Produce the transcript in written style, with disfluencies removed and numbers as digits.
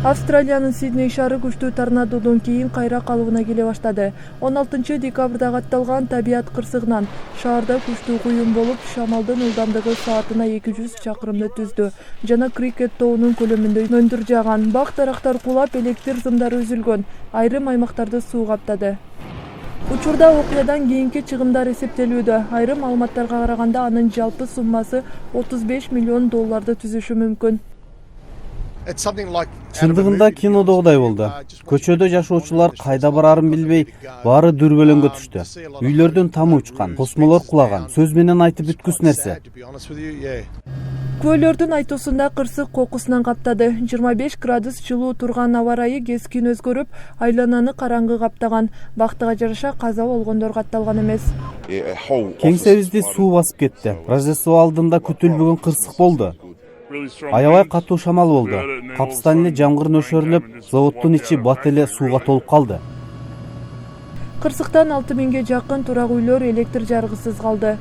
Австралиянын Сидней шаары күчтүү торнадодон кийин кайра калыбына келе баштады. 16 декабрда катталган табият кырсыгынан шаарда күчтүү куюм болуп, шамалдын ылдамдыгы саатына 200 чакырымды түздү жана Крикет тоонун көлөмүндө мөндүр жааган. Бак дарактар кулап, электр сымдары үзүлгөн, айрым аймактарды суу каптады. Учурда окуядан кийинки чыгымдар эсептелүүдө. Айрым маалыматтарга караганда анын жалпы суммасы $35 миллион түзүшү мүмкүн. Чындыгында кинодогудай болду. Көчөдө жашоочулар кайда барарын билбей, баары дүрбөлөңгө түштү. Үйлөрдөн тамы учкан, тосмолор кулаган, сөз менен айтып бүткүс нерсе. Күбөлөрдүн айтуусунда кырсык кокусунан каптады. 25 градус жылуу турган аба ырайы кескин өзгөрүп, айлананы караңгы каптаган. Бактыга жараша каза болгондор катталган эмес. Кеңсебизди суу басып кетти. Рождество алдында күтүлбөгөн кырсык болду. Аябай катуу шамал болду. Капстан эле жамгыр нөшөрлөп, заводдун ичи бат эле сууга толуп калды. Кырсыктан 6000ге жакын турак үйлөр электр жарыгысыз калды.